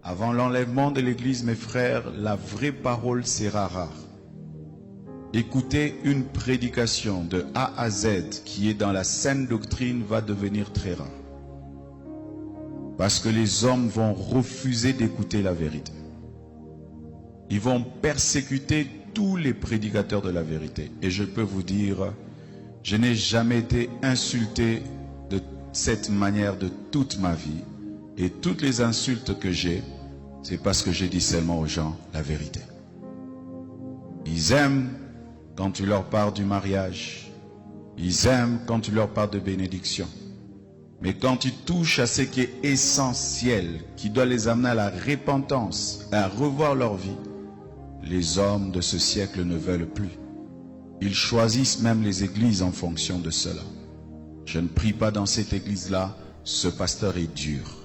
Avant l'enlèvement de l'Église, mes frères, la vraie parole sera rare. Écouter une prédication de A à Z qui est dans la saine doctrine va devenir très rare. Parce que les hommes vont refuser d'écouter la vérité. Ils vont persécuter tous les prédicateurs de la vérité. Et je peux vous dire, je n'ai jamais été insulté de cette manière de toute ma vie. Et toutes les insultes que j'ai, c'est parce que j'ai dit seulement aux gens la vérité. Ils aiment quand tu leur parles du mariage. Ils aiment quand tu leur parles de bénédiction. Mais quand tu touches à ce qui est essentiel, qui doit les amener à la repentance, à revoir leur vie, les hommes de ce siècle ne veulent plus. Ils choisissent même les églises en fonction de cela. Je ne prie pas dans cette église-là, ce pasteur est dur.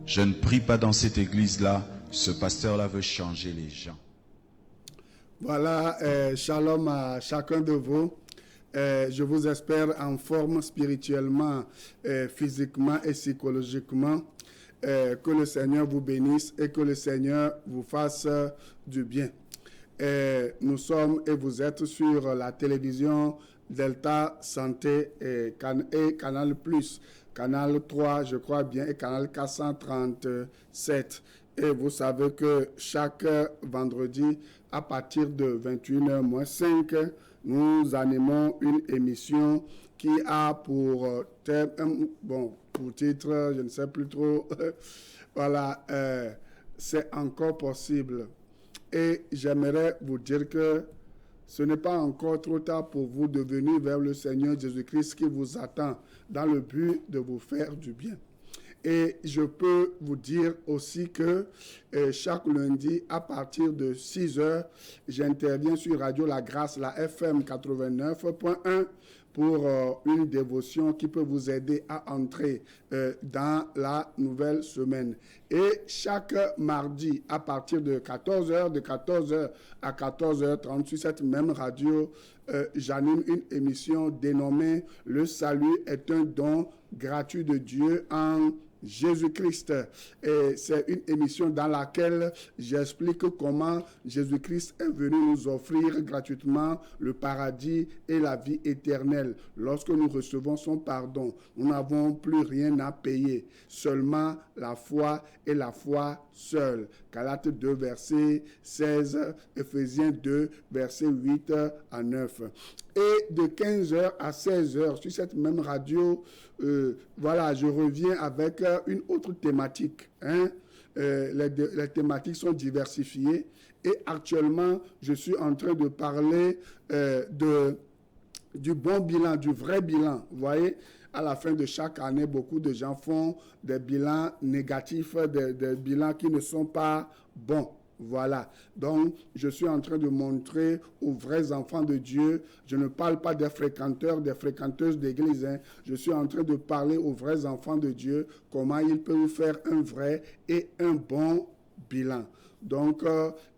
Je ne prie pas dans cette église-là, ce pasteur-là veut changer les gens. Voilà, shalom à chacun de vous. Je vous espère en forme spirituellement, physiquement et psychologiquement. Que le Seigneur vous bénisse et que le Seigneur vous fasse du bien. Nous sommes et vous êtes sur la télévision Delta Santé et Canal Plus, Canal 3, je crois bien, et Canal 437. Et vous savez que chaque vendredi, à partir de 21h-5, nous animons une émission qui a pour thème, pour titre, je ne sais plus trop, voilà, c'est encore possible. Et j'aimerais vous dire que ce n'est pas encore trop tard pour vous de venir vers le Seigneur Jésus-Christ qui vous attend dans le but de vous faire du bien. Et je peux vous dire aussi que chaque lundi, à partir de 6 heures, j'interviens sur Radio La Grâce, la FM 89.1, pour une dévotion qui peut vous aider à entrer dans la nouvelle semaine. Et chaque mardi, à partir de 14h, de 14h à 14h30, sur cette même radio, j'anime une émission dénommée « Le salut est un don gratuit de Dieu en Jésus-Christ ». Et c'est une émission dans laquelle j'explique comment Jésus-Christ est venu nous offrir gratuitement le paradis et la vie éternelle. Lorsque nous recevons son pardon, nous n'avons plus rien à payer, seulement la foi et la foi seule. Galates 2, verset 16, Éphésiens 2, verset 8 à 9. Et de 15h à 16h, sur cette même radio, voilà, je reviens avec une autre thématique. Les thématiques sont diversifiées. Et actuellement, je suis en train de parler du bon bilan, du vrai bilan. Vous voyez, à la fin de chaque année, beaucoup de gens font des bilans négatifs, des bilans qui ne sont pas bons. Voilà. Donc, je suis en train de montrer aux vrais enfants de Dieu. Je ne parle pas des fréquenteurs, des fréquenteuses d'église. Je suis en train de parler aux vrais enfants de Dieu, comment ils peuvent faire un vrai et un bon bilan. Donc,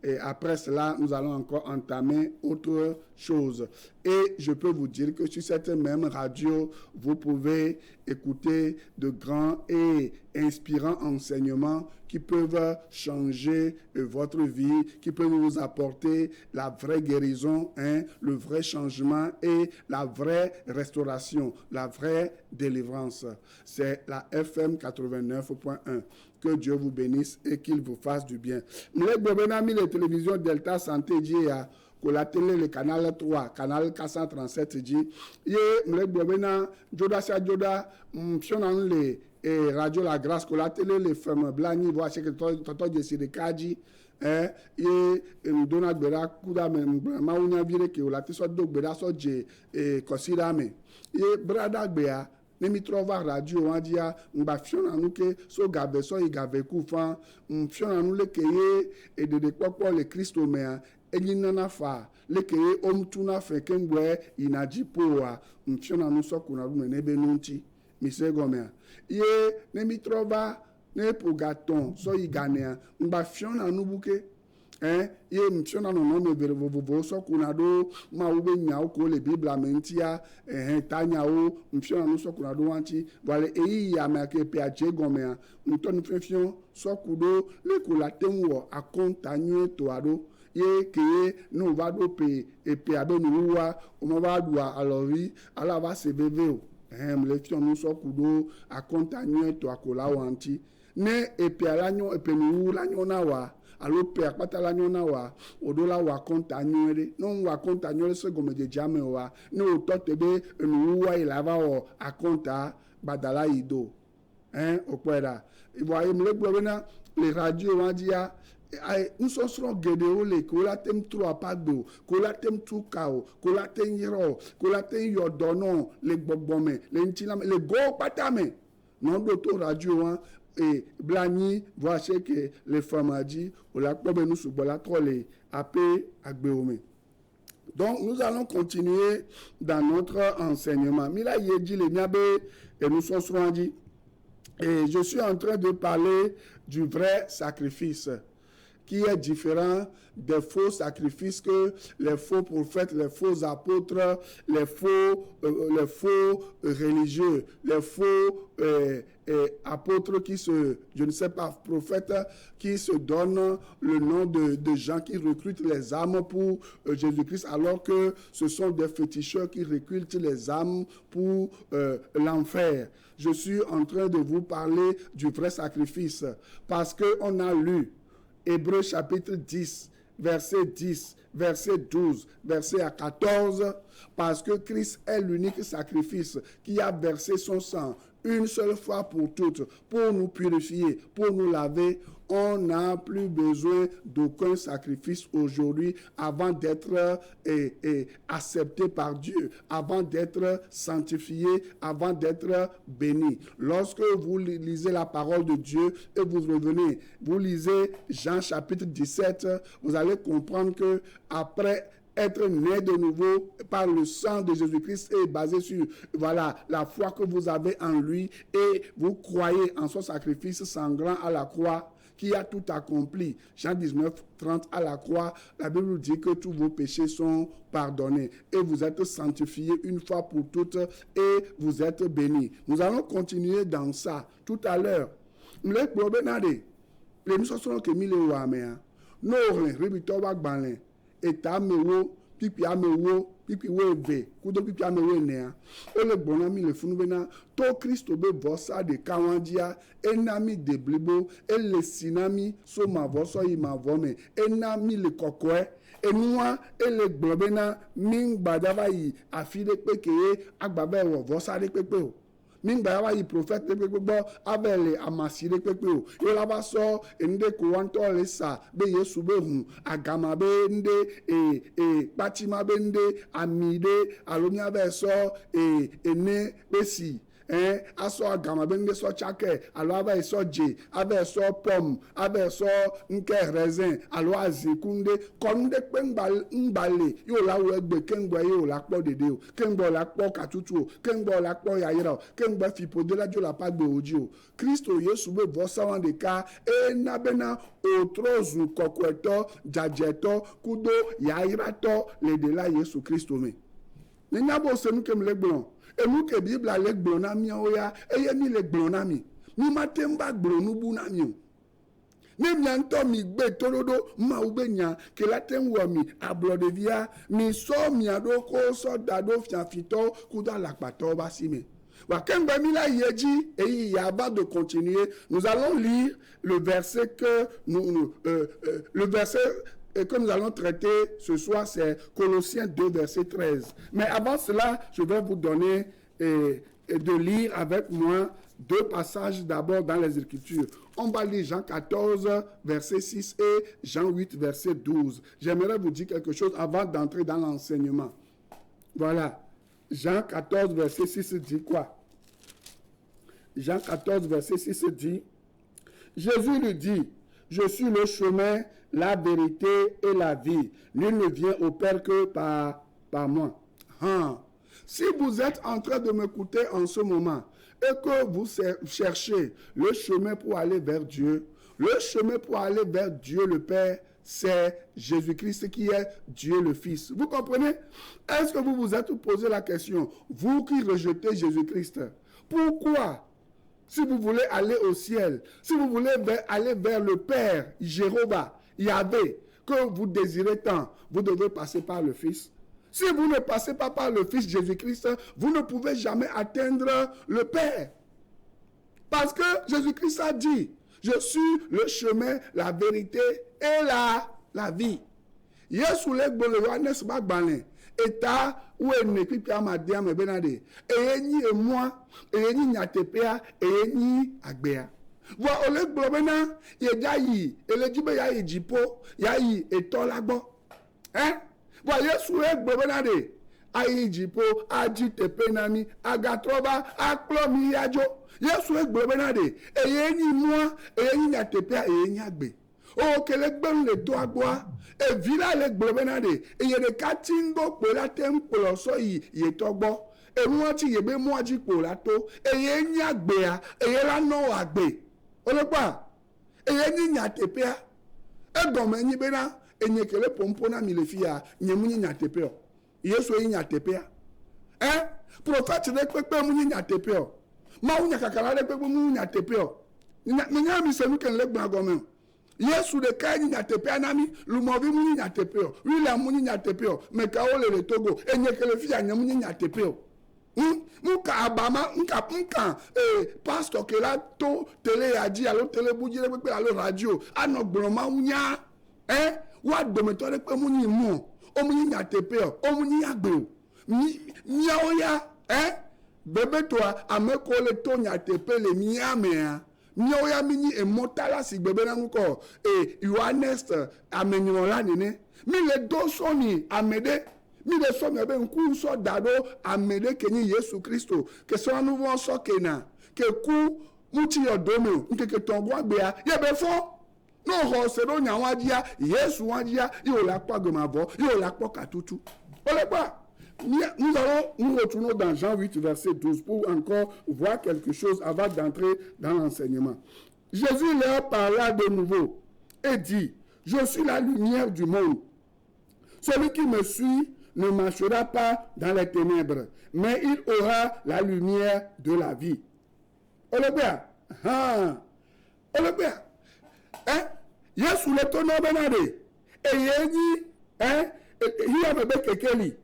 et après cela, nous allons encore entamer autre chose. Et je peux vous dire que sur cette même radio, vous pouvez écouter de grands et inspirants enseignements qui peuvent changer votre vie, qui peuvent vous apporter la vraie guérison, le vrai changement et la vraie restauration, la vraie délivrance. C'est la FM 89.1. Que Dieu vous bénisse et qu'il vous fasse du bien. Mlek bobena mi la télévision Delta Santé dit à la télé le canal 3, canal 437 dit ye mlek bobena joda sa joda msionan le radio La Grâce la télé le femme blani voit que toto de sire kaji ye mdona gbera kuda ma unya vire ke la te so do gbera so je kosira me ye brada gbea ne mi trova radio on dia mba fiona nu ke so gabe so igabe ku fan fiona nu le keye e de popo le Kristo me enyi nana fa le keye omtuna fe kengwe inajipoa fiona nu so kuna ru ne be nunti mi se gomea ye ne mi trova ne pogaton so igania mba fiona nu buke ye mpio na no me vovovo so kuna do ma wo be nya ko le Bible mentia tanya wo mpio na no so kuna do wanchi wale eyi ya ma ke pe aje gome a nto no fefio so kudo le ko la tenwo akontanyu to ado ye ke no va do pe e pe abe no wa o mo va dua alori ala va se veve le fio no so kudo akontanyu to akola wanchi ne e pe ala nyo e pe no la nyo na wa alo pe akpata la nyona wa odola wa konta nyere no wa konta nyere se gome de jame wa no to tebe enu wa ilava o akonta badala ido opera ibo ayi mle gbo na le radio wa dia ai nso sro gede o le ko la tem tro apagbo ko la tem tu kao ko la tem yero ko la tem yodono le gbogbome le ntila le go patame non do to radio wa et blani voici que les femmes a dit ou la pobe nous sous la trolle apé agbeome. Donc nous allons continuer dans notre enseignement. Mila yedi le niabe et nous sommes dit et je suis en train de parler du vrai sacrifice qui est différent des faux sacrifices que les faux prophètes, les faux apôtres, les faux religieux, les faux apôtres qui se, je ne sais pas, prophètes qui se donnent le nom de gens qui recrutent les âmes pour Jésus-Christ, alors que ce sont des féticheurs qui recrutent les âmes pour l'enfer. Je suis en train de vous parler du vrai sacrifice parce qu'on a lu Hébreux chapitre 10, verset 10, verset 12, verset 14, parce que Christ est l'unique sacrifice qui a versé son sang une seule fois pour toutes, pour nous purifier, pour nous laver. On n'a plus besoin d'aucun sacrifice aujourd'hui avant d'être accepté par Dieu, avant d'être sanctifié, avant d'être béni. Lorsque vous lisez la parole de Dieu et vous revenez, vous lisez Jean chapitre 17, vous allez comprendre que après être né de nouveau par le sang de Jésus-Christ est basé sur la foi que vous avez en lui et vous croyez en son sacrifice sanglant à la croix qui a tout accompli. Jean 19, 30 à la croix, la Bible nous dit que tous vos péchés sont pardonnés et vous êtes sanctifiés une fois pour toutes et vous êtes bénis. Nous allons continuer dans ça tout à l'heure. Les problèmes, les missions que mille ouamea, nous aurons eta mewo pipi amewo pipi weve kudo pipi amewo nea ole gbona mi le funu bena to Kristo be vosa de kawandia enami de blibo ele sinami so ma voso yi ma vome enami le kokoe enua ele gbona min gbadava yi afide pekeye agbabe wo vosa de pepe o mingba wa yi prophète de gbogbo abele amasire pepe o yo la ba so ende ko wanto le sa be Yesu be hu agama be nde patima be nde amide alomia be so ene besi aso agama be nde so chake alo aba so je aba so pom aba so nke raisin alo azikunde konde pe ngbale yo la wo egbe kengbo yo la po dede o kengbo la po katutu o kengbo la po yayira o kengbo fipo de la jo la pa gbe oji o Kristo Yesu be vosa wan de ka na bena otrozu kokweto jajeto kudo yayira to le de la Yesu Kristo me nya bo se nu kem le gbon emu ke Bible le gbon na mi o ya eye mi le gbon na mi matemba gbon nu bu na mi o ne mianto mi gbe torodo ma ubenya ke la tenwo mi ablodevia mi so mi adoko so dado fiafito kuda la pato ba sime wa kengba mi la yeji et il y a pas de continuer. Nous allons lire le verset que le verset que nous allons traiter ce soir, c'est Colossiens 2 verset 13. Mais avant cela, je vais vous donner de lire avec moi deux passages d'abord dans les Écritures. On va lire Jean 14, verset 6 et Jean 8, verset 12. J'aimerais vous dire quelque chose avant d'entrer dans l'enseignement. Voilà. Jean 14, verset 6 dit quoi? Jean 14, verset 6 dit, Jésus lui dit, je suis le chemin, la vérité et la vie. Nul ne vient au Père que par moi. Si vous êtes en train de m'écouter en ce moment et que vous cherchez le chemin pour aller vers Dieu, le chemin pour aller vers Dieu le Père, c'est Jésus-Christ qui est Dieu le Fils. Vous comprenez? Est-ce que vous vous êtes posé la question, vous qui rejetez Jésus-Christ, pourquoi, si vous voulez aller au ciel, si vous voulez aller vers le Père, Jéhovah, Yahvé, que vous désirez tant, vous devez passer par le Fils? Si vous ne passez pas par le Fils Jésus-Christ, vous ne pouvez jamais atteindre le Père. Parce que Jésus-Christ a dit, je suis le chemin, la vérité et la vie. Yesu le gbolo Yohanes bagbane eta ou ene pipia madia me benade eyenyi emwa eyenyi nyatepea eyenyi agbea. Wa ole gbolo bena yeja yi elejibe ya ejipo ya yi etolagbo. Wa Yesu le gbolo benade ayi jipo aji tepenami agatroba aklomi yajo. Yesu le gbolo benade eyenyi mwa eyenyi nyatepea eyenyi agbe. O kele gbẹ̀rún le do agboa evila le gblɔbenade eye ɖeka ti ŋgɔ kpo la te ŋkplɔ sɔ yi yetɔ gbɔ enuwa ti yebe mua dzi kpo la to eye nye agbea eye la nɔ wɔ agbe olekpa eye nye nyateƒea egɔme nyi bena enye kele pompo na mi le fia nye mu nye nyateƒe o Yesu ye nyateƒea prophète ɖe kpekpe mu nye nyateƒe o mawu nyakakala ɖe kpekpe mu nyateƒe o nya mi se nu ke le gbã gɔme o. Yesu de ka ni nyatepe anami lumovi mu nyatepe o William mu nyatepe o meka ole le Togo enye kele fi anya mu nyatepe o muka abama nka pastor ke la to tele aji alo tele bujire pe alo radio ano gbloma unya wa dometo le pe mu ni mu o mu nyatepe o mu ni agbe o mi oya bebe to ameko le to nyatepe le mi amea Nyoya mini emotala si gbebe na nguko Yohanes amenyo la nene mi le do soni amede mi le so mebe nku so dado amede kenyi Yesu Kristo ke so anu won so kena ke ku muti yodome nke ke tongo agbea ye be fo no ho se do nya wadia Yesu wadia yo la pa gomavo yo la pa katutu ole pa. Nous allons nous retourner dans Jean 8, verset 12 pour encore voir quelque chose avant d'entrer dans l'enseignement. Jésus leur parla de nouveau et dit, je suis la lumière du monde. Celui qui me suit ne marchera pas dans les ténèbres, mais il aura la lumière de la vie. Olebea, Olebea, Yesu le tono benade, et yeni, il y a bébé kekeli.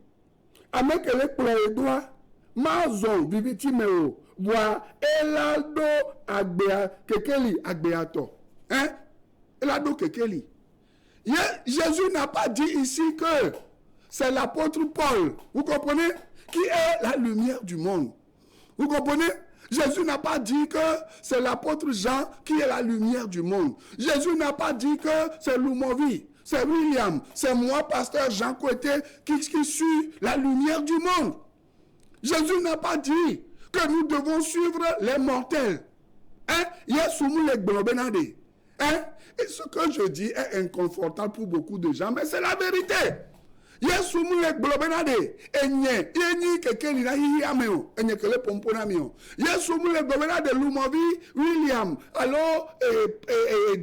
Amekele kplɔ edoa mazɔn viviti me o voa elado agbea kekeli agbeatɔ elado kekeli. Jésus n'a pas dit ici que c'est l'apôtre Paul, vous comprenez, qui est la lumière du monde. Vous comprenez? Jésus n'a pas dit que c'est l'apôtre Jean qui est la lumière du monde. Jésus n'a pas dit que c'est Lumovi. C'est William, c'est moi, pasteur Jean Coueté, qui suit la lumière du monde. Jésus n'a pas dit que nous devons suivre les mortels. Yesu mu le gblɔbenade. Et ce que je dis est inconfortable pour beaucoup de gens, mais c'est la vérité. Yesu mu le gblɔbenade. Enyi kekeli na hihi ameo. Enye kele pompo na mio. Yesu mu le gblɔbenade Lumovi, William, allo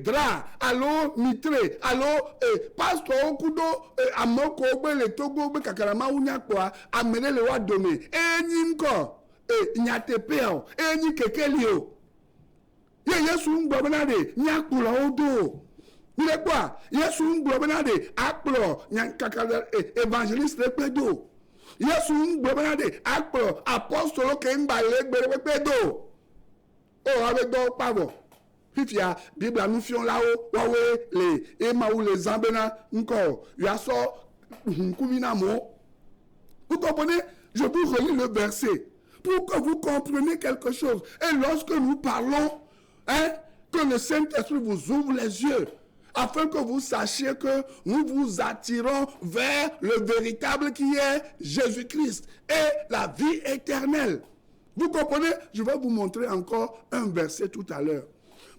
Dra, allo Mitre, allo pastor okudo amoko ogbe le Togo ogbe kakarama unya kwa amene le wa dome. Enyi nko nyatepeo, enyi kekeli o. Yesu mu gblɔbenade nyakula odo. Il est quoi? Yesu ngblɔbenade akplɔ nyankaka évangéliste le pedo. Yesu ngblɔbenade akplɔ apostolo ke ngba le gbere pedo. Oh avec do pavo. Fifia Bible nous fions là-haut wawe le emaou les zambena encore. Yaso nkuvina mo. Vous comprenez? Je vous relis le verset pour que vous compreniez quelque chose. Et lorsque nous parlons, que le Saint-Esprit vous ouvre les yeux, afin que vous sachiez que nous vous attirons vers le véritable qui est Jésus-Christ et la vie éternelle. Vous comprenez? Je vais vous montrer encore un verset tout à l'heure.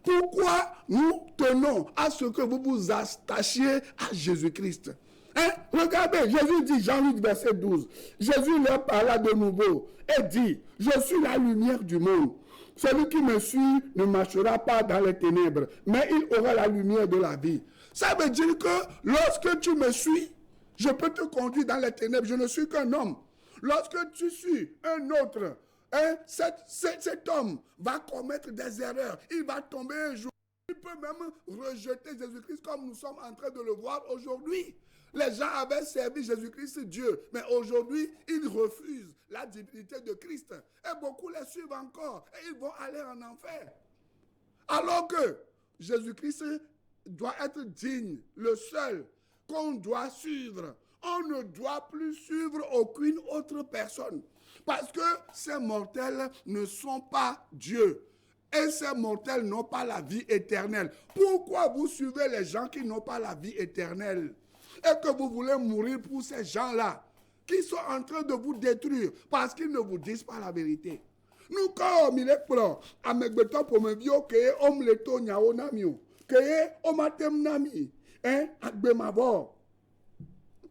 Pourquoi nous tenons à ce que vous vous attachiez à Jésus-Christ? Regardez, Jésus dit, Jean 8, verset 12, Jésus leur parla de nouveau et dit, je suis la lumière du monde. Celui qui me suit ne marchera pas dans les ténèbres, mais il aura la lumière de la vie. Ça veut dire que lorsque tu me suis, je peux te conduire dans les ténèbres. Je ne suis qu'un homme. Lorsque tu suis un autre, cet homme va commettre des erreurs. Il va tomber un jour. Il peut même rejeter Jésus-Christ comme nous sommes en train de le voir aujourd'hui. Les gens avaient servi Jésus-Christ Dieu, mais aujourd'hui, ils refusent la divinité de Christ. Et beaucoup les suivent encore et ils vont aller en enfer. Alors que Jésus-Christ doit être digne, le seul qu'on doit suivre. On ne doit plus suivre aucune autre personne. Parce que ces mortels ne sont pas Dieu. Et ces mortels n'ont pas la vie éternelle. Pourquoi vous suivez les gens qui n'ont pas la vie éternelle? Et que vous voulez mourir pour ces gens-là qui sont en train de vous détruire parce qu'ils ne vous disent pas la vérité. Nous, comme il est pro, à mes bétons pour me dire que on le tourne à onamio, que on m'attend nami, hein,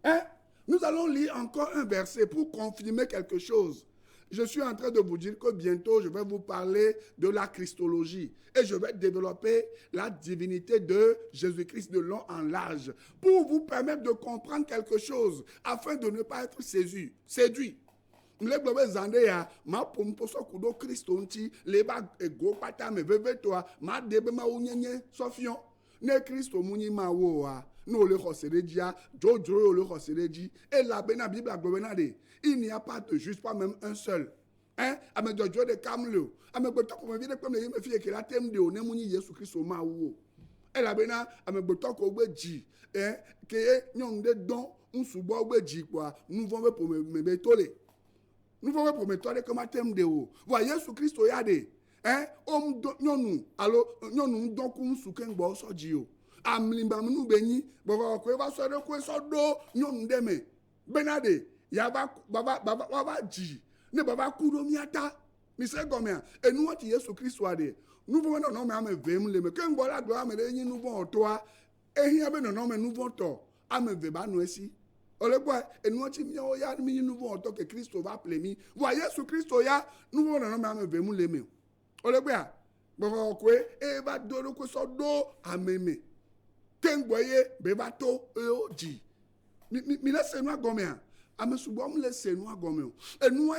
hein. Nous allons lire encore un verset pour confirmer quelque chose. Je suis en train de vous dire que bientôt, je vais vous parler de la Christologie. Et je vais développer la divinité de Jésus-Christ de long en large. Pour vous permettre de comprendre quelque chose, afin de ne pas être séduit. Les globes zandéa, ma pompo so kudo Christonti, les bag ego pata me veve toi, ma debe ma unyenye sofion. Ne Christo muni ma woa. No le roseredia, Jojo le rosereji, et la bena Bible a gouvernade. Il n'y a pas de juste, pas même un seul. Hein? Ame Jojo de Kamlo. Ame Botok, comme vient comme les filles qui la thème de Onemuni Yesu Christ au Maou. Et la bena, Ame Botok au Beji. Hein? Que nyong de don, un soubo au Beji, quoi. Nous vont pour me bétoler. Nous vont pour me toler comme un thème de haut. Voyez Yesu Christ au Yade. Hein? Om nyonu, alors, nyonu, donc, un souken bo so jio. Amlimba mnou beni, baba kwe va so de kwe so do, nyonu deme. Benade. Yaba baba ji ne baba kudo miata mi se gomia et nous ati Yesu Christ wade nous voulons non mais ame vem le me ken bola do ame de yin nous bon toa e hia be non mais nous bon to ame ve ba no esi ole boy et nous ati mi o ya mi nous bon to que Christ va appeler mi voyez Yesu Christ ya nous voulons non mais ame vem le me ole boy baba kwe e ba do ko so do ame me ken boye be ba to e o ji mi laisse nous gomia. Ame subom le senua gomeo. Et nous,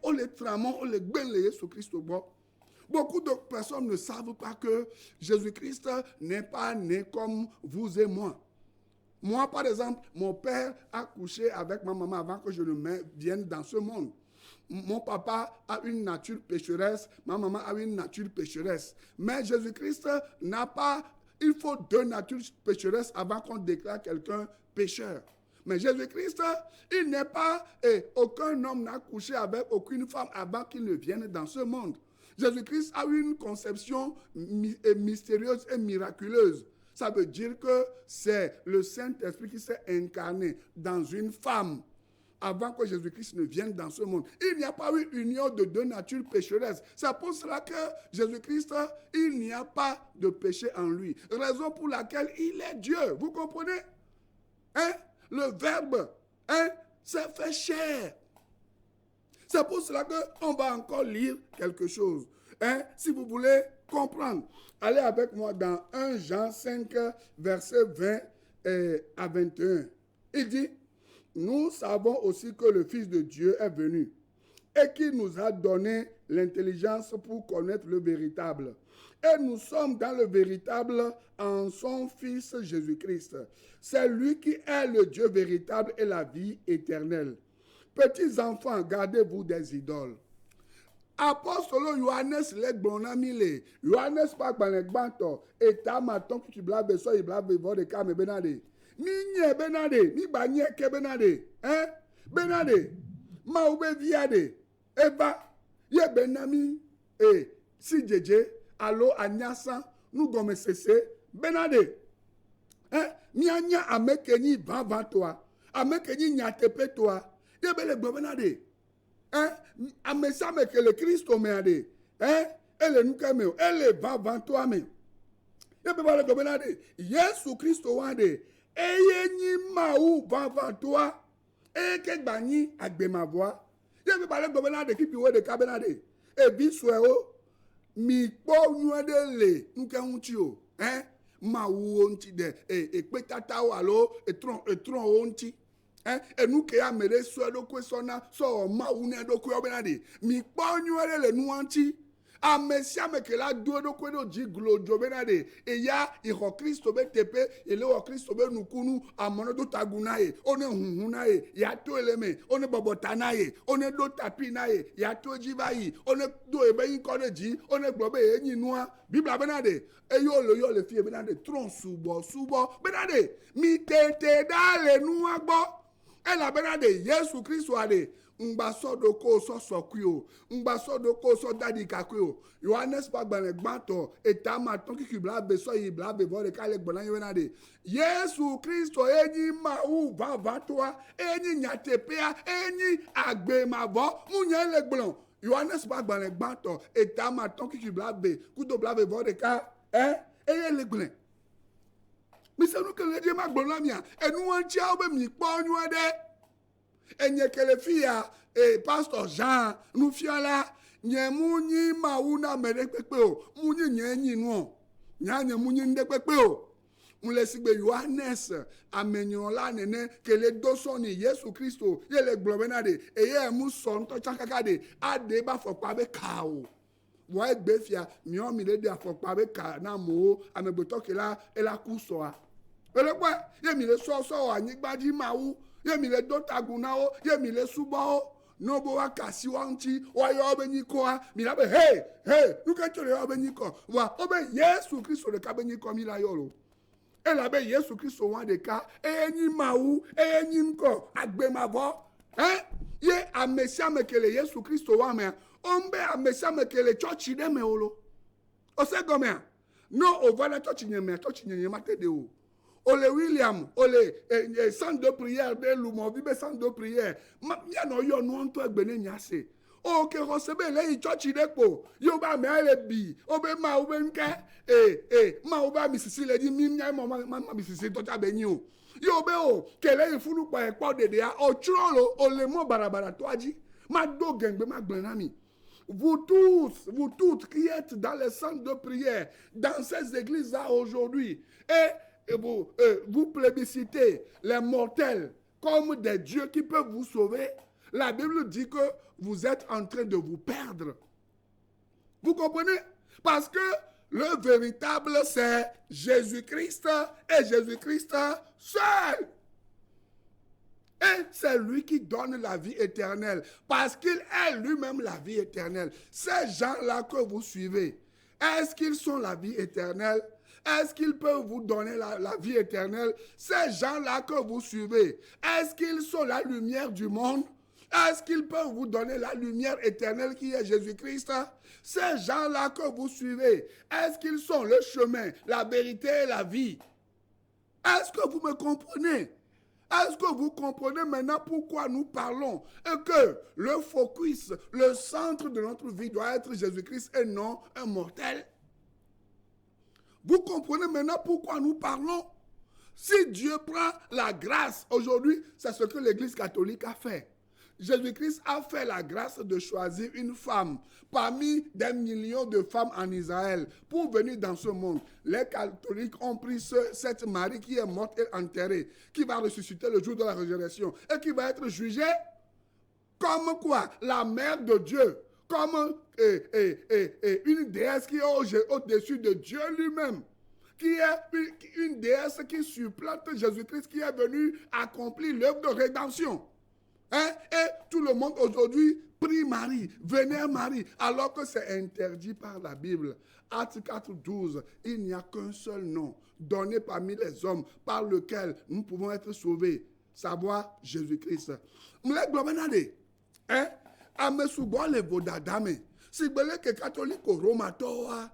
on les tramons, on les benle Jésus Christ au bord. Beaucoup de personnes ne savent pas que Jésus-Christ n'est pas né comme vous et moi. Moi, par exemple, mon père a couché avec ma maman avant que je ne vienne dans ce monde. Mon papa a une nature pécheresse, ma maman a une nature pécheresse. Mais Jésus-Christ n'a pas... Il faut deux natures pécheresses avant qu'on déclare quelqu'un pécheur. Mais Jésus-Christ, il n'est pas, et aucun homme n'a couché avec aucune femme avant qu'il ne vienne dans ce monde. Jésus-Christ a une conception mystérieuse et miraculeuse. Ça veut dire que c'est le Saint-Esprit qui s'est incarné dans une femme avant que Jésus-Christ ne vienne dans ce monde. Il n'y a pas eu union de deux natures pécheresses. C'est pour cela que Jésus-Christ, il n'y a pas de péché en lui. Raison pour laquelle il est Dieu. Vous comprenez? Hein? Le verbe, hein, ça fait chair. C'est pour cela qu'on va encore lire quelque chose. Hein, si vous voulez comprendre, allez avec moi dans 1 Jean 5, verset 20 à 21. Il dit, nous savons aussi que le Fils de Dieu est venu et qu'il nous a donné l'intelligence pour connaître le véritable. Et nous sommes dans le véritable en son Fils Jésus-Christ. C'est lui qui est le Dieu véritable et la vie éternelle. Petits enfants, gardez-vous des idoles. Apostolo Johannes le Johannes pas banegbanto et tamaton que tu blaves so il blave vo de kame benade. Mi nye benade, mi ba nye ke benade. Hein? Benade. Ma ube viade. Eba ye benami e si jeje alo anyasa nous gomme cesse benade. Hein? Mi anya amekeni va toi. Amekeni nyatepe toi. Ye bele benade. Hein? Amesa me que le Christ o meade. Hein? Elle nous cameo, elle va avant toi mais. Ye bele benade. Yesu Christ o wande. Eye ni maou va avant toi. E ke gbani agbema voix. Ye bele benade ki piwe de kabenade. E bi sweo mi po nuade le nous ka unti o. Hein? ma wo nti de ekpetata wo alo etron wo nti enu ke ya mere so edokwe so na so ma wu ne edokwe obena de mi kpo nyuere le nu anti amesia mekela do edokwe do ji glojo bena de eya iho Kristo be tepe ele o Kristo be nukunu amono do taguna ye one hunhun na ye ya to eleme one bobota na ye one do tapi na ye ya to jiba yi one do ebe yin ko de ji one gbobe eyin nua bibla bena de eyo le fie bena de tron subo bena de mi tete dale nua gbo ela bena de Yesu Kristo ade ngba sodoko so sokui ngba sodoko so dadi kakui o Yohanes pagbane gbanto eta ma ton ki bla be so yi bla be vole kale gbona yena de Yesu Kristo enyi ma u va toa enyi nyatepea enyi agbe ma bo munye le gbon Yohanes pagbane gbanto eta ma ton ki bla be kudo bla be vole ka eye le gbon mi se nu ke le je ma gbon mia enu an tia o be mi po nyu ade enye kele fia pastor Jean nu fiala nye munyi mauna mere pepe o munyi nyenyi nu nyanye munyi nde pepe o mule sigbe Yohanes amenyon la nene kele doso ni Yesu Kristo yele globenade eye mu son to chakaka de ade ba fokpa be ka o wo egbe fia mi o mi le de afokpa be ka na mo amegbeto kela ela kuso a ele pa ye mi le so anyigbaji mawu ye mi le dotaguna o ye mi le subo o no bo wa kasi wanti wa yo be nyiko a mi la be hey nuka chore yo be nyiko wa obe Yesu Kristo de ka be nyiko mi la yoro e la be Yesu Kristo wa de ka enyi mawu enyi mko agbe mabo ye amesia mekele Yesu Kristo wa me ombe amesia mekele church de me olo o se go me no over la church nye mate de o Ole William, ole centre de prière de Lumo, vibe centre de prière. Ya no yo no anto egbene nyase. O ke hosebe le church depo. Yo ba me ale bi. Obe ma obe nke. Ma oba misisi le di mi nya ma misisi to ta be nyi o. Yo be o kele ifunu pa epo dede a o churo ole mo barabara to aji. Ma do gengbe ma gbena mi. Vous toutes qui êtes dans les centres de prière, dans ces églises-là aujourd'hui, et vous plébiscitez les mortels comme des dieux qui peuvent vous sauver, la Bible dit que vous êtes en train de vous perdre. Vous comprenez? Parce que le véritable, c'est Jésus-Christ et Jésus-Christ seul. Et c'est lui qui donne la vie éternelle, parce qu'il est lui-même la vie éternelle. Ces gens-là que vous suivez, est-ce qu'ils sont la vie éternelle? Est-ce qu'ils peuvent vous donner la vie éternelle? Ces gens-là que vous suivez, est-ce qu'ils sont la lumière du monde? Est-ce qu'ils peuvent vous donner la lumière éternelle qui est Jésus-Christ? Ces gens-là que vous suivez, est-ce qu'ils sont le chemin, la vérité et la vie? Est-ce que vous me comprenez? Est-ce que vous comprenez maintenant pourquoi nous parlons et que le focus, le centre de notre vie doit être Jésus-Christ et non un mortel? Vous comprenez maintenant pourquoi nous parlons? Si Dieu prend la grâce aujourd'hui, c'est ce que l'Église catholique a fait. Jésus-Christ a fait la grâce de choisir une femme parmi des millions de femmes en Israël pour venir dans ce monde. Les catholiques ont pris cette Marie qui est morte et enterrée, qui va ressusciter le jour de la résurrection et qui va être jugée comme quoi? La mère de Dieu, comme une déesse qui est au-dessus de Dieu lui-même, qui est une déesse qui supplante Jésus-Christ qui est venu accomplir l'œuvre de rédemption. Et tout le monde aujourd'hui prie Marie, vénère Marie, alors que c'est interdit par la Bible. Acte 4:12, il n'y a qu'un seul nom donné parmi les hommes par lequel nous pouvons être sauvés, savoir Jésus-Christ. M'le globenade, ame subo le vodadame, si bele ke katoliko romatoa,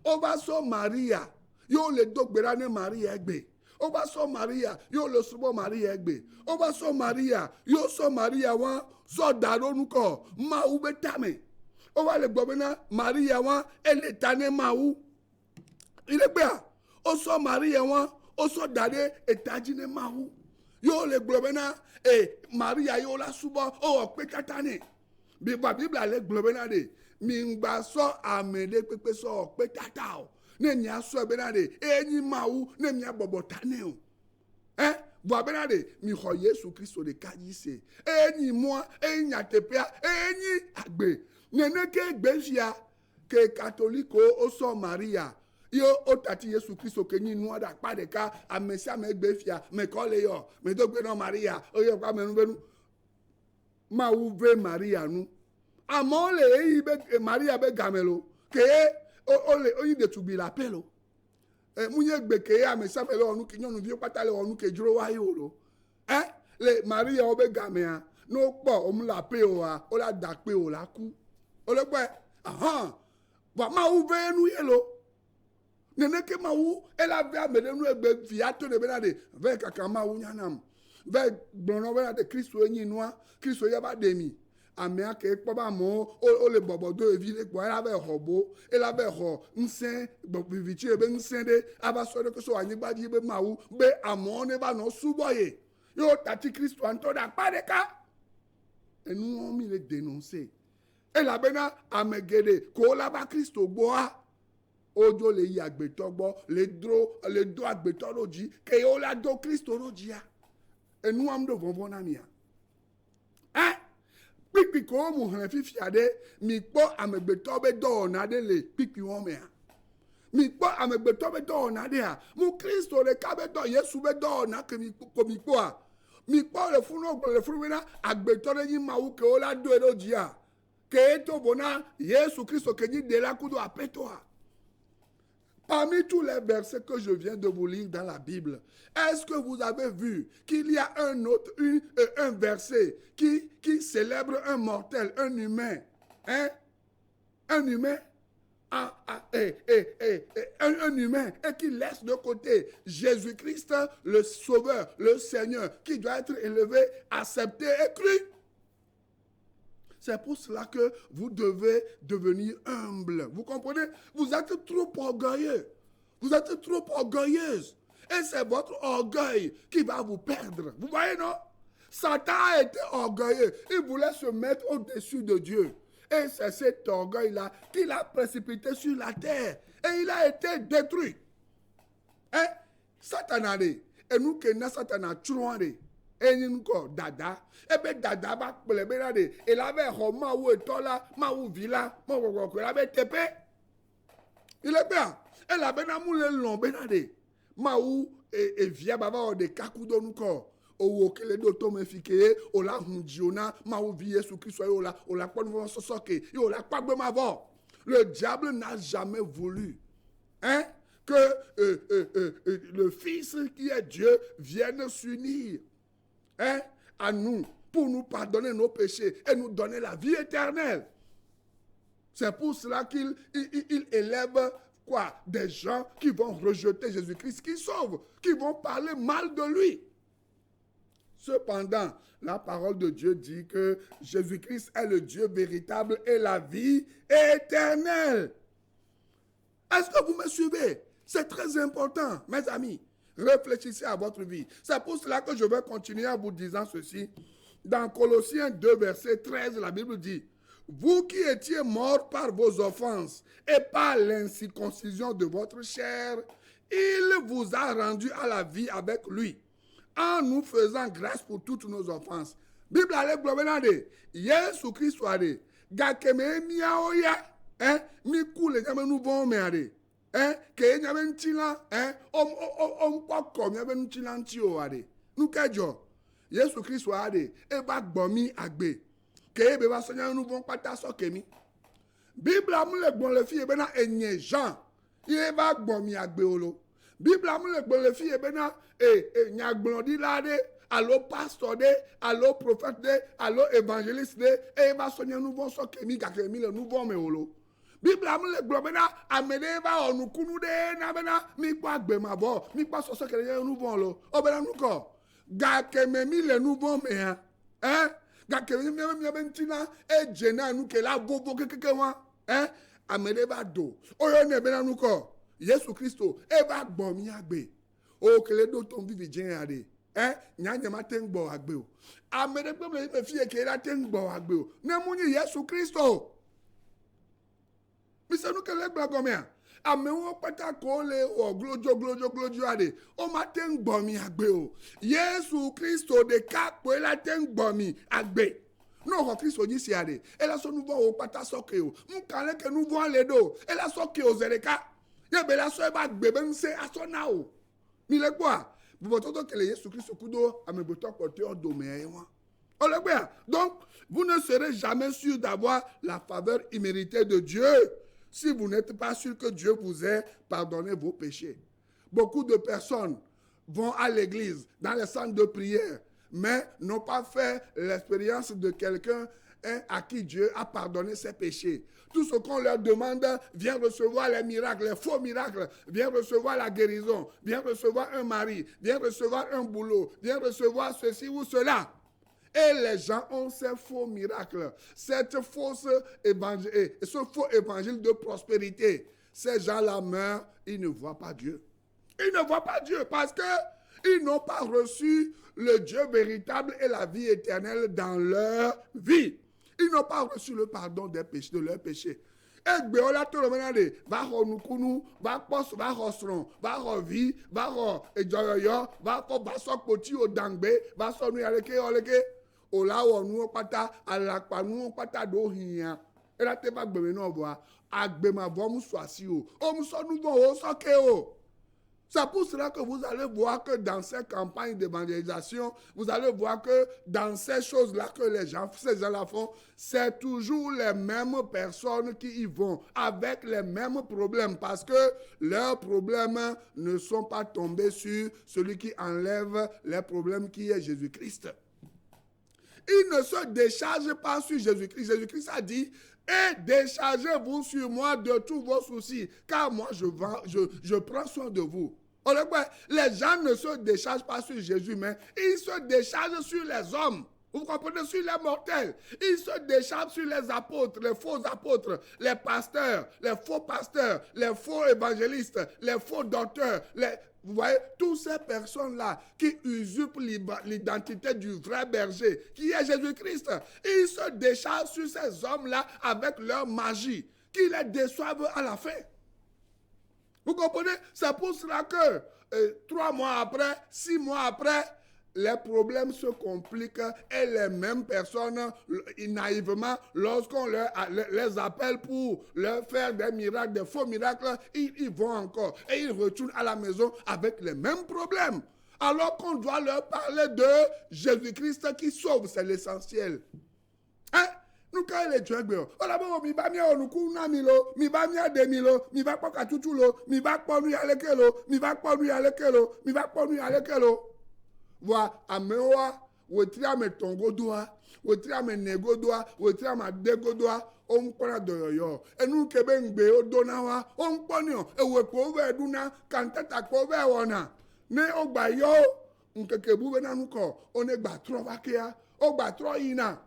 oba so Maria, yo le dokberane Maria egbe. Oba so Maria, yo le subo Maria egbe. Oba so Maria, yo so Maria wan, so daro nuko, ma ube tame. Oba le gbobena Maria wan, ele tane ma u. Ile bea, o so Maria wan, o so dade etajine ma u. Yo le gbobena, Maria yo la subo, o pe katane. Bible le gbobena de, mingba so amede pepe so pe tatao. ne mia so benade enyi mawu ne mia bobotane o bo benade mi ho Yesu Kristo de kadise enyi mo enya tepia enyi agbe nene ke gbefia ke katoliko o so Maria yo otati Yesu Kristo ke nyi nu ada pa de ka amesia me gbefia me ko le yo me do gbe no Maria o ye kwa menu benu ma uve Maria nu amole yi be Maria be gamelo ke ole oyin de tubi la pelo munye gbe ke amesia me le onu ki nyonu vi pata le onu ke juro wa yo lo le Maria o be gamea no po o mu la pe o a o la da pe o la ku o le pe ba ma uve nu ye lo nene ke ma wu ela ve amede nu egbe fiato de benade ve kaka ma wu nyanam ve gbọnọ benade Kristo enyi nua Kristo ya ba demi amea ke kpo ba mo o le bobodo evi le po ela ve hobo ela ve ho nsen bobivichi ebe nsen de aba so de ko so anyi gbaji be ma wu be amo ne ba no suboye yo tati Kristo anto da padeka enu mi le dénoncer ela bena amegede ko la ba Kristo gboa ojo le yi agbeto gbo le do agbeto roji ke o la do Kristo roji ya enu am do vonvon na mi ya pipi ko mu han fifiade mi po amegbeto be do na de le pipi won me ya mi po amegbeto be do na de ha mu Kristo le ka be do Yesu be do na ke mi po a mi po le funu na agbeto le yin ma wu ke o la do roji ya ke to bona Yesu Kristo ke ni de la kudo apeto ha. Parmi tous les versets que je viens de vous lire dans la Bible, est-ce que vous avez vu qu'il y a un verset qui célèbre un mortel, un humain, un humain, un humain, et qui laisse de côté Jésus-Christ, le Sauveur, le Seigneur, qui doit être élevé, accepté et cru? C'est pour cela que vous devez devenir humble. Vous comprenez? Vous êtes trop orgueilleux. Vous êtes trop orgueilleuse. Et c'est votre orgueil qui va vous perdre. Vous voyez, non? Satan a été orgueilleux. Il voulait se mettre au-dessus de Dieu. Et c'est cet orgueil-là qui l'a précipité sur la terre. Et il a été détruit. Satan a dit. Et nous, Satan a tué. Et nous dada et ben dada ba pleberade et la ve ho ma wo etola ma wo villa mo ko la be tepe il est bien et la ben amu le lon benade ma wo e via baba o de kakudo nu ko owo kele do to me fike o la hunjiona ma wo vi Yesu Christ o la pon vo sosoke o la pa gbe ma vo. Le diable n'a jamais voulu que le fils qui est Dieu vienne s'unir à nous, pour nous pardonner nos péchés et nous donner la vie éternelle. C'est pour cela qu'il élève quoi? Des gens qui vont rejeter Jésus-Christ, qui sauvent, qui vont parler mal de lui. Cependant, la parole de Dieu dit que Jésus-Christ est le Dieu véritable et la vie éternelle. Est-ce que vous me suivez? C'est très important, mes amis. Réfléchissez à votre vie. C'est pour cela que je vais continuer en vous disant ceci. Dans Colossiens 2, verset 13, la Bible dit: vous qui étiez morts par vos offenses et par l'incirconcision de votre chair, il vous a rendu à la vie avec lui, en nous faisant grâce pour toutes nos offenses. Bible ale globenade, Yesu Christ ade, gakeme miaoya, mi kule nyame nou bon me ade. Que nyame ntila poko nyame ntila ntio ade nu kejo Yesu Christ ade e ba gbomi agbe ke be ba so nyame nu bon pata so kemi Bible amu le gbon le fi e be na enye Jean e ba gbomi agbe olo Bible amu le gbon le fi e be na nyagbon di lade allo pasteur de allo prophète de allo évangéliste de e ba so nyame nu bon so kemi ga kemi le nu bon me olo Bible amule globena amede ba onukunu de na bena mi pa gbe ma bo mi pa so kele nu bon lo obena nu ko ga keme mi le nu bon me ha ga keme mi be ntina e jena nu ke la bobo keke wa amede ba do oyo ne bena nu ko Yesu Kristo e ba gbo mi agbe o kele do ton vivi jen ade nyanya ma ten gbo agbe o amede gbe me fi e ke la ten gbo agbe o ne mu ni Yesu Kristo. Mais c'est nous qui les blagomia. amewo pata ko le o glojo ade o ma te ń gbọ́ mi agbe o Yesu Kristo de ka po la te ń gbọ́ mi agbe no ho Kristo ji si ade e la so nu vo o pata soke o nkan le ke nu vo le do e la soke o zereka ye be la so e ba gbe be nse aso na o mi le gbo a bo to kele Yesu Kristo kudo ameboto pote o do me e won. Donc, vous ne serez jamais sûr d'avoir la faveur imméritée de Dieu si vous n'êtes pas sûr que Dieu vous ait pardonné vos péchés. Beaucoup de personnes vont à l'église, dans les centres de prière, mais n'ont pas fait l'expérience de quelqu'un à qui Dieu a pardonné ses péchés. Tout ce qu'on leur demande vient recevoir les miracles, les faux miracles, vient recevoir la guérison, vient recevoir un mari, vient recevoir un boulot, vient recevoir ceci ou cela. Et les gens ont ces faux miracles, cette fausse évangile, ce faux évangile de prospérité. Ces gens-là meurent, ils ne voient pas Dieu. Ils ne voient pas Dieu parce qu'ils n'ont pas reçu le Dieu véritable et la vie éternelle dans leur vie. Ils n'ont pas reçu le pardon des péchés, de leurs péchés. Egbe ola to lo menade va ho nukunu va pos va ho sron va ho vi va ho ejoyoyo va ko ba so poti o dangbe va so nu aleke oleke ola wo nu pata alapa nu pata do hiyan era te ba gbeme na bo agbe ma bo mu so asi o mu so nu bo o so ke o. C'est pour cela que vous allez voir que dans ces campagnes d'évangélisation, vous allez voir que dans ces choses-là que ces gens-là font, c'est toujours les mêmes personnes qui y vont, avec les mêmes problèmes, parce que leurs problèmes ne sont pas tombés sur celui qui enlève les problèmes qui est Jésus-Christ. Ils ne se déchargent pas sur Jésus-Christ. Jésus-Christ a dit, et déchargez-vous sur moi de tous vos soucis, car moi je prends soin de vous. Les gens ne se déchargent pas sur Jésus, mais ils se déchargent sur les hommes. Vous comprenez, sur les mortels. Ils se déchargent sur les apôtres, les faux apôtres, les pasteurs, les faux évangélistes, les faux docteurs, vous voyez, toutes ces personnes-là qui usurpent l'identité du vrai berger, qui est Jésus-Christ. Ils se déchargent sur ces hommes-là avec leur magie, qui les déçoivent à la fin. Vous comprenez? C'est pour cela que 3 mois après, 6 mois après, les problèmes se compliquent et les mêmes personnes, naïvement, lorsqu'on les appelle pour leur faire des miracles, des faux miracles, ils vont encore. Et ils retournent à la maison avec les mêmes problèmes. Alors qu'on doit leur parler de Jésus-Christ qui sauve, c'est l'essentiel. Hein? Nous quand les Dieu oh là bon mi ba mi onuku na mi lo mi ba mi ade mi lo mi ba poka tutu lo mi ba ponu ya lekelo mi ba ponu ya lekelo mi ba ponu ya lekelo wa amewa wetri ame tongo doa wetri ame nego doa wetri ame dego doa o nkora doyoyo enu kebe ngbe o dona wa o nkponi o ewe ko ve duna kantata ko ve wona ne ogba yo nkeke bu be nanu ko o ne gba tro wa kia o gba tro yina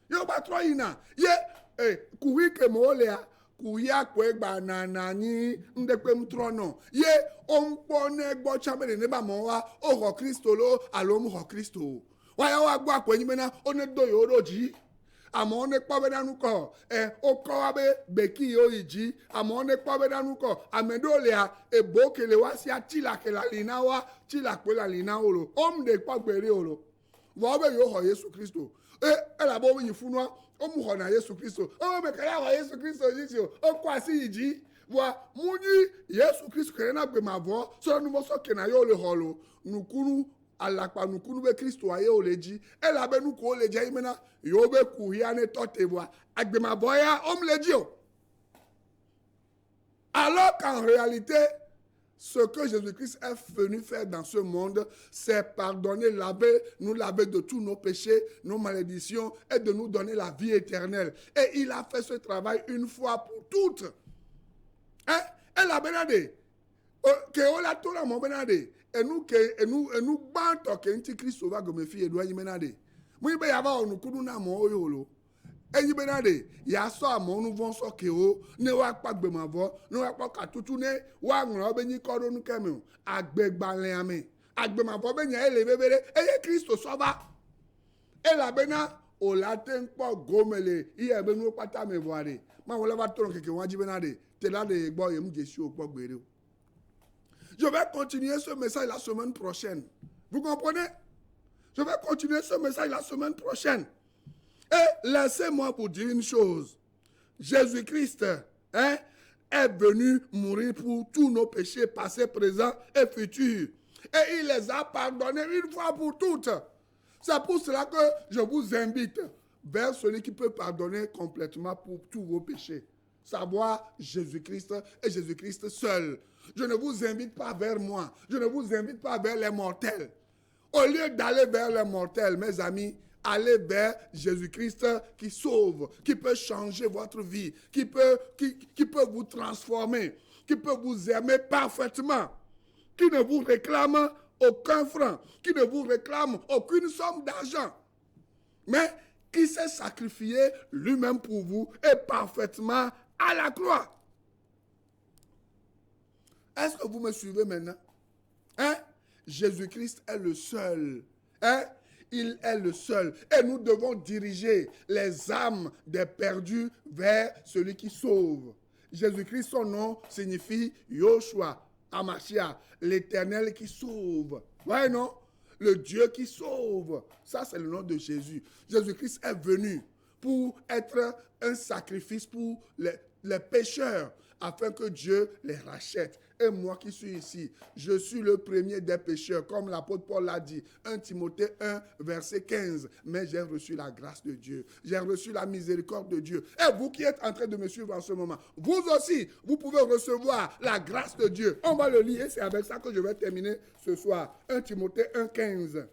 yo ba tro yina ye kuwi ke mo le a kuyi akwe gba na ni ndekpe mtro no ye o npo ne gbo chamele ne ba mo wa o ho Kristo lo alo mu ho Kristo wa ya wa gbo akwe yin mena o ne do yo roji àmọ́ ne kpo be nanu ko o ko wa be beki o iji àmọ́ ne kpo be nanu ko amedo le a ebo kele wa si atila ke la lina wa tila pe la lina olo o mde kpo gbere olo wo be yo ho Yesu Kristo la bo yin funwa o mu ho na Yesu Kristo o me kala ho Yesu Kristo yisi o kwa si iji wa muni Yesu Kristo kere na gbe ma vo so nu mo so ke na yo le holo nukunu alapa nukunu be Kristo aye o leji la be nu ko le je imena yo be ku ya ne totebo agbe ma vo ya o mu leji o. Alors qu'en réalité ce que Jésus-Christ est venu faire dans ce monde, c'est pardonner, nous laver de tous nos péchés, nos malédictions et de nous donner la vie éternelle. Et il a fait ce travail une fois pour toutes. Hein? Et la benade, que on la tola mon benade, et nous banto que nti Christ va me fie doit y menade. Moi be yava onu kudu na mo yolo. Eyi benade ya so amon nu von so ke o ne wa pagbe ma vo ne wa pa katutu ne wa nro be ni kodo nu kemi agbegba le ame agbe ma vo be nya ele bebere eye Kristo so ba e la bena au latin pour gomele il y a besoin pas ta me voir ma on va ton que on dit benade t'es là de boy me jesu au pour gbere. Je vais continuer ce message la semaine prochaine. Vous comprenez? Je vais continuer ce message la semaine prochaine. Et laissez-moi vous dire une chose. Jésus-Christ est venu mourir pour tous nos péchés passés, présents et futurs. Et il les a pardonnés une fois pour toutes. C'est pour cela que je vous invite vers celui qui peut pardonner complètement pour tous vos péchés. Savoir Jésus-Christ et Jésus-Christ seul. Je ne vous invite pas vers moi. Je ne vous invite pas vers les mortels. Au lieu d'aller vers les mortels, mes amis, allez vers Jésus-Christ qui sauve, qui peut changer votre vie, qui peut vous transformer, qui peut vous aimer parfaitement, qui ne vous réclame aucun franc, qui ne vous réclame aucune somme d'argent, mais qui s'est sacrifié lui-même pour vous et parfaitement à la croix. Est-ce que vous me suivez maintenant? Jésus-Christ est le seul. Il est le seul. Et nous devons diriger les âmes des perdus vers celui qui sauve. Jésus-Christ, son nom signifie Yoshua, Amashia, l'Éternel qui sauve. Ouais, non? Le Dieu qui sauve. Ça, c'est le nom de Jésus. Jésus-Christ est venu pour être un sacrifice pour les pécheurs, afin que Dieu les rachète. Et moi qui suis ici, je suis le premier des pécheurs, comme l'apôtre Paul l'a dit, 1 Timothée 1, verset 15. Mais j'ai reçu la grâce de Dieu, j'ai reçu la miséricorde de Dieu. Et vous qui êtes en train de me suivre en ce moment, vous aussi, vous pouvez recevoir la grâce de Dieu. On va le lire et c'est avec ça que je vais terminer ce soir. 1 Timothée 1, 15.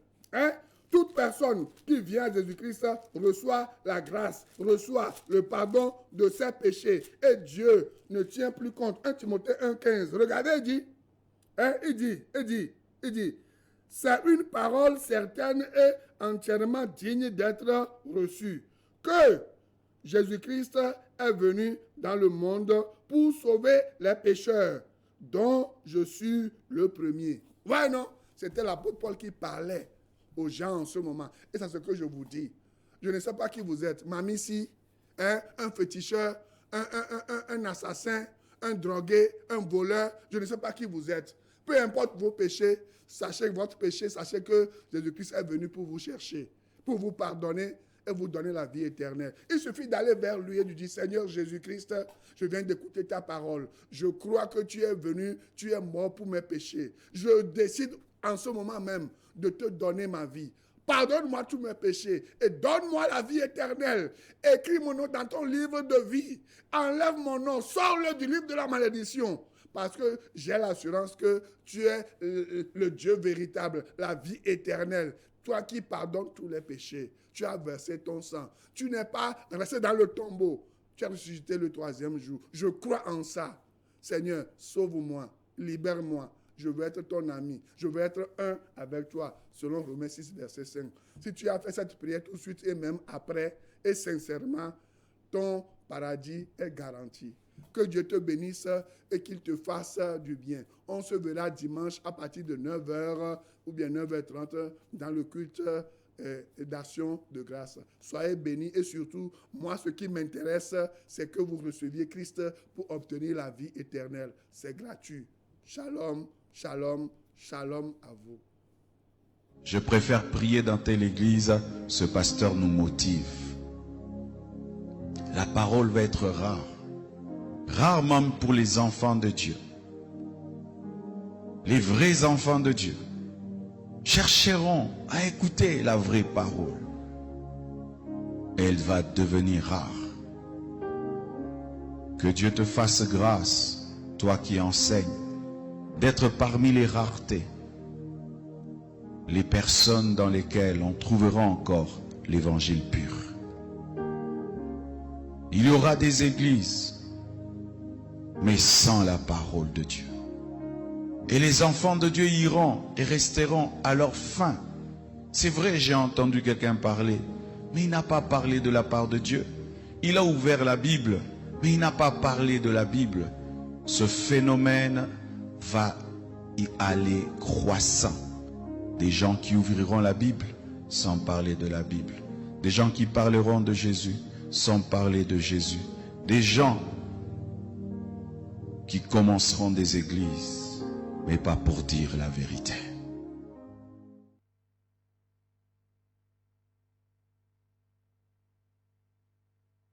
Toute personne qui vient à Jésus-Christ reçoit la grâce, reçoit le pardon de ses péchés. Et Dieu ne tient plus compte. 1 Timothée 1,15. Regardez, il dit, c'est une parole certaine et entièrement digne d'être reçue. Que Jésus-Christ est venu dans le monde pour sauver les pécheurs, dont je suis le premier. Ouais, non? C'était l'apôtre Paul qui parlait aux gens en ce moment. Et c'est ce que je vous dis. Je ne sais pas qui vous êtes. Mamie ici, un féticheur, un assassin, un drogué, un voleur. Je ne sais pas qui vous êtes. Peu importe vos péchés, sachez que votre péché, sachez que Jésus-Christ est venu pour vous chercher, pour vous pardonner et vous donner la vie éternelle. Il suffit d'aller vers lui et de dire, Seigneur Jésus-Christ, je viens d'écouter ta parole. Je crois que tu es venu, tu es mort pour mes péchés. Je décide en ce moment même de te donner ma vie. Pardonne-moi tous mes péchés et donne-moi la vie éternelle. Écris mon nom dans ton livre de vie. Enlève mon nom, sors-le du livre de la malédiction. Parce que j'ai l'assurance que tu es le Dieu véritable, la vie éternelle. Toi qui pardonnes tous les péchés, tu as versé ton sang. Tu n'es pas resté dans le tombeau. Tu as ressuscité le 3e jour. Je crois en ça. Seigneur, sauve-moi, libère-moi. Je veux être ton ami. Je veux être un avec toi, selon Romains 6, verset 5. Si tu as fait cette prière tout de suite et même après, et sincèrement, ton paradis est garanti. Que Dieu te bénisse et qu'il te fasse du bien. On se verra dimanche à partir de 9h ou bien 9h30 dans le culte d'action de grâce. Soyez bénis et surtout, moi, ce qui m'intéresse, c'est que vous receviez Christ pour obtenir la vie éternelle. C'est gratuit. Shalom, shalom, shalom à vous. Je préfère prier dans telle église, ce pasteur nous motive. La parole va être rare. Rare même pour les enfants de Dieu. Les vrais enfants de Dieu chercheront à écouter la vraie parole. Et elle va devenir rare. Que Dieu te fasse grâce, toi qui enseignes, d'être parmi les raretés, les personnes dans lesquelles on trouvera encore l'évangile pur. Il y aura des églises, mais sans la parole de Dieu. Et les enfants de Dieu iront et resteront à leur fin. C'est vrai, j'ai entendu quelqu'un parler, mais il n'a pas parlé de la part de Dieu. Il a ouvert la Bible, mais il n'a pas parlé de la Bible. Ce phénomène va y aller croissant. Des gens qui ouvriront la Bible sans parler de la Bible. Des gens qui parleront de Jésus sans parler de Jésus. Des gens qui commenceront des églises, mais pas pour dire la vérité.